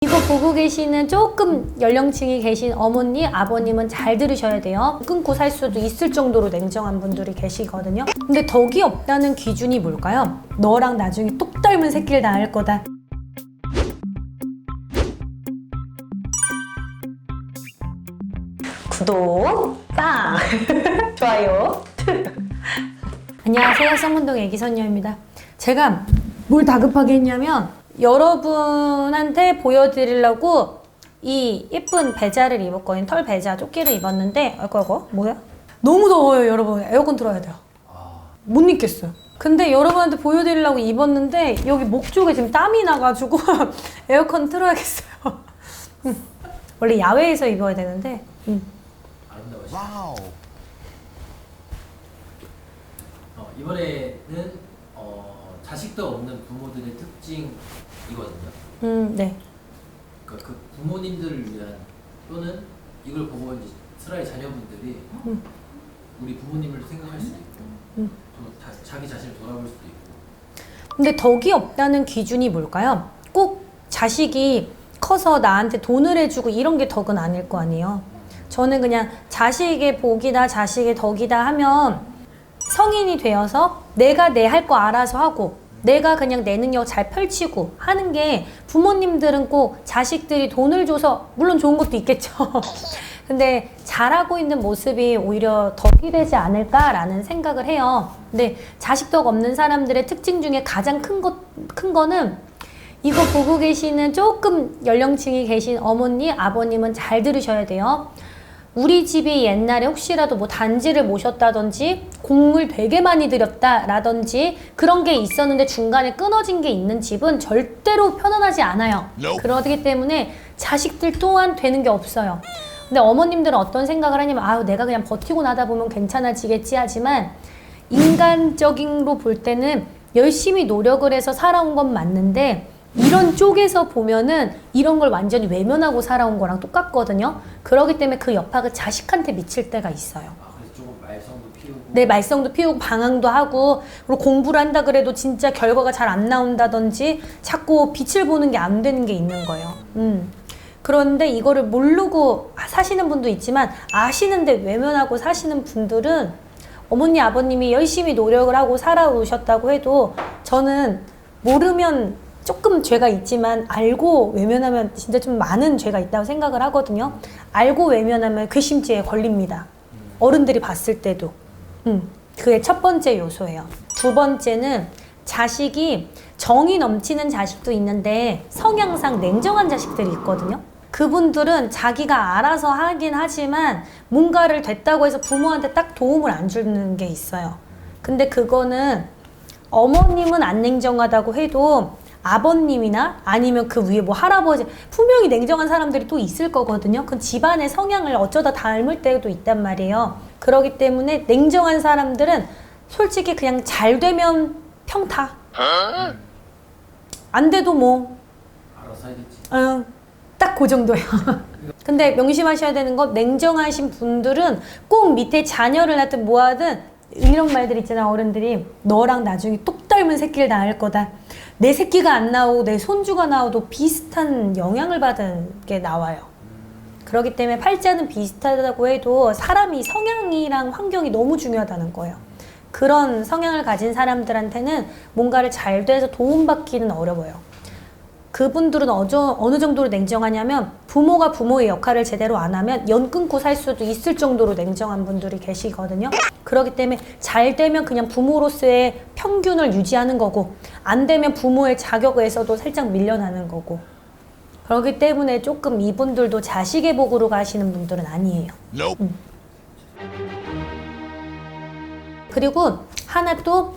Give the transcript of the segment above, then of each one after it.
이거 보고 계시는 조금 연령층이 계신 어머니, 아버님은 잘 들으셔야 돼요. 끊고 살 수도 있을 정도로 냉정한 분들이 계시거든요. 근데 덕이 없다는 기준이 뭘까요? 너랑 나중에 똑 닮은 새끼를 낳을 거다. 구독, 빵! 좋아요. 안녕하세요. 쌍문동 애기선녀입니다. 제가 뭘 다급하게 했냐면 여러분한테 보여드리려고 이 예쁜 배자를 입었거든요. 털 배자 조끼를 입었는데 아이고 뭐야? 너무 더워요 여러분. 에어컨 틀어야 돼요. 못 입겠어요. 근데 여러분한테 보여드리려고 입었는데 여기 목 쪽에 지금 땀이 나가지고 에어컨 틀어야겠어요. 원래 야외에서 입어야 되는데 아름다우시죠? 와우. 이번에는 자식도 없는 부모들의 특징이거든요. 네. 그러니까 그 부모님들을 위한 또는 이걸 보고 이제 슬아의 자녀분들이 우리 부모님을 생각할 수도 있고 또 자기 자신을 돌아볼 수도 있고. 근데 덕이 없다는 기준이 뭘까요? 꼭 자식이 커서 나한테 돈을 해주고 이런 게 덕은 아닐 거 아니에요. 저는 그냥 자식의 복이다, 자식의 덕이다 하면 성인이 되어서 내가 내 할 거 알아서 하고 내가 그냥 내 능력 잘 펼치고 하는 게 부모님들은 꼭 자식들이 돈을 줘서 물론 좋은 것도 있겠죠. 근데 잘하고 있는 모습이 오히려 덕이 되지 않을까라는 생각을 해요. 근데 자식덕 없는 사람들의 특징 중에 가장 큰 거는 이거 보고 계시는 조금 연령층이 계신 어머니, 아버님은 잘 들으셔야 돼요. 우리 집이 옛날에 혹시라도 뭐 단지를 모셨다든지 공을 되게 많이 들였다라든지 그런 게 있었는데 중간에 끊어진 게 있는 집은 절대로 편안하지 않아요. 그렇기 때문에 자식들 또한 되는 게 없어요. 근데 어머님들은 어떤 생각을 하냐면 아유 내가 그냥 버티고 나다 보면 괜찮아지겠지 하지만 인간적인로 볼 때는 열심히 노력을 해서 살아온 건 맞는데 이런 쪽에서 보면은 이런 걸 완전히 외면하고 살아온 거랑 똑같거든요. 그렇기 때문에 그 여파가 자식한테 미칠 때가 있어요. 그래서 조금 말썽도 피우고. 네, 말썽도 피우고 방황도 하고 그리고 공부를 한다 그래도 진짜 결과가 잘 안 나온다든지 자꾸 빛을 보는 게 안 되는 게 있는 거예요. 그런데 이거를 모르고 사시는 분도 있지만 아시는데 외면하고 사시는 분들은 어머니 아버님이 열심히 노력을 하고 살아오셨다고 해도 저는 모르면 조금 죄가 있지만 알고 외면하면 진짜 좀 많은 죄가 있다고 생각을 하거든요. 알고 외면하면 괘씸죄에 걸립니다. 어른들이 봤을 때도. 그게 첫 번째 요소예요. 두 번째는 자식이 정이 넘치는 자식도 있는데 성향상 냉정한 자식들이 있거든요. 그분들은 자기가 알아서 하긴 하지만 뭔가를 됐다고 해서 부모한테 딱 도움을 안 주는 게 있어요. 근데 그거는 어머님은 안 냉정하다고 해도 아버님이나 아니면 그 위에 뭐 할아버지 분명히 냉정한 사람들이 또 있을 거거든요. 그 집안의 성향을 어쩌다 닮을 때도 있단 말이에요. 그렇기 때문에 냉정한 사람들은 솔직히 그냥 잘 되면 평타 안 돼도 뭐 알아서 하겠지. 딱 그 정도예요. 근데 명심하셔야 되는 건 냉정하신 분들은 꼭 밑에 자녀를 낳든 뭐 하든 이런 말들 있잖아. 어른들이 너랑 나중에 똑 닮은 새끼를 낳을 거다. 내 새끼가 안 나오고 내 손주가 나와도 비슷한 영향을 받은 게 나와요. 그렇기 때문에 팔자는 비슷하다고 해도 사람이 성향이랑 환경이 너무 중요하다는 거예요. 그런 성향을 가진 사람들한테는 뭔가를 잘 돼서 도움받기는 어려워요. 그분들은 어느 정도로 냉정하냐면 부모가 부모의 역할을 제대로 안 하면 연 끊고 살 수도 있을 정도로 냉정한 분들이 계시거든요. 그렇기 때문에 잘 되면 그냥 부모로서의 평균을 유지하는 거고 안 되면 부모의 자격에서도 살짝 밀려나는 거고 그렇기 때문에 조금 이분들도 자식의 복으로 가시는 분들은 아니에요. 그리고 하나 또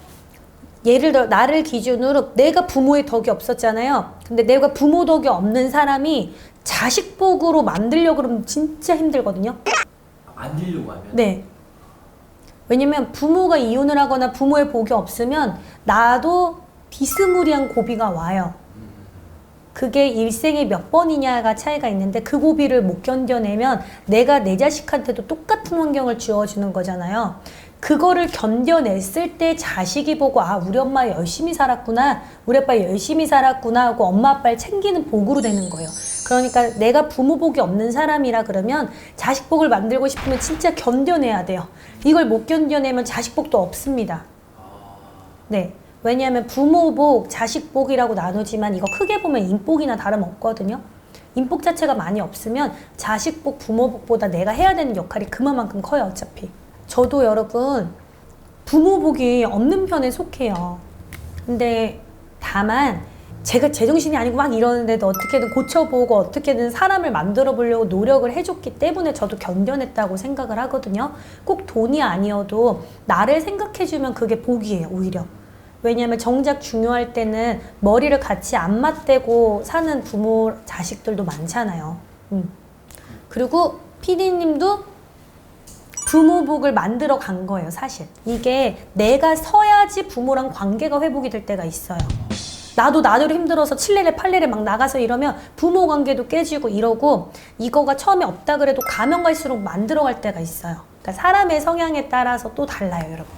예를 들어 나를 기준으로 내가 부모의 덕이 없었잖아요. 근데 내가 부모 덕이 없는 사람이 자식 복으로 만들려고 그러면 진짜 힘들거든요. 만들려고 하면? 네. 왜냐면 부모가 이혼을 하거나 부모의 복이 없으면 나도 비스무리한 고비가 와요. 그게 일생에 몇 번이냐가 차이가 있는데 그 고비를 못 견뎌내면 내가 내 자식한테도 똑같은 환경을 주어주는 거잖아요. 그거를 견뎌냈을 때 자식이 보고 아 우리 엄마 열심히 살았구나, 우리 아빠 열심히 살았구나 하고 엄마 아빠를 챙기는 복으로 되는 거예요. 그러니까 내가 부모 복이 없는 사람이라 그러면 자식 복을 만들고 싶으면 진짜 견뎌내야 돼요. 이걸 못 견뎌내면 자식 복도 없습니다. 네. 왜냐하면 부모 복, 자식 복이라고 나누지만 이거 크게 보면 인복이나 다름없거든요. 인복 자체가 많이 없으면 자식 복, 부모 복보다 내가 해야 되는 역할이 그만큼 커요, 어차피. 저도 여러분 부모 복이 없는 편에 속해요. 근데 다만 제가 제정신이 아니고 막 이러는데도 어떻게든 고쳐보고 어떻게든 사람을 만들어 보려고 노력을 해줬기 때문에 저도 견뎌냈다고 생각을 하거든요. 꼭 돈이 아니어도 나를 생각해주면 그게 복이에요, 오히려. 왜냐하면 정작 중요할 때는 머리를 같이 안 맞대고 사는 부모, 자식들도 많잖아요. 그리고 PD님도 부모 복을 만들어 간 거예요, 사실. 이게 내가 서야지 부모랑 관계가 회복이 될 때가 있어요. 나도 나대로 힘들어서 7레레 8레레 막 나가서 이러면 부모 관계도 깨지고 이러고 이거가 처음에 없다 그래도 가면 갈수록 만들어갈 때가 있어요. 그러니까 사람의 성향에 따라서 또 달라요, 여러분.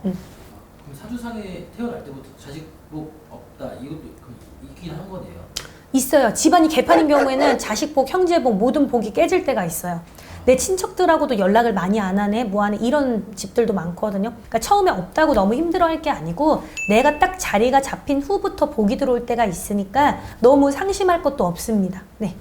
그럼 사주상에 태어날 때부터 자식 복 없다 이것도 있긴 한 거네요. 있어요. 집안이 개판인 경우에는 자식 복, 형제 복, 모든 복이 깨질 때가 있어요. 내 친척들하고도 연락을 많이 안 하네, 뭐 하네 이런 집들도 많거든요. 그러니까 처음에 없다고 너무 힘들어할 게 아니고 내가 딱 자리가 잡힌 후부터 복이 들어올 때가 있으니까 너무 상심할 것도 없습니다. 네.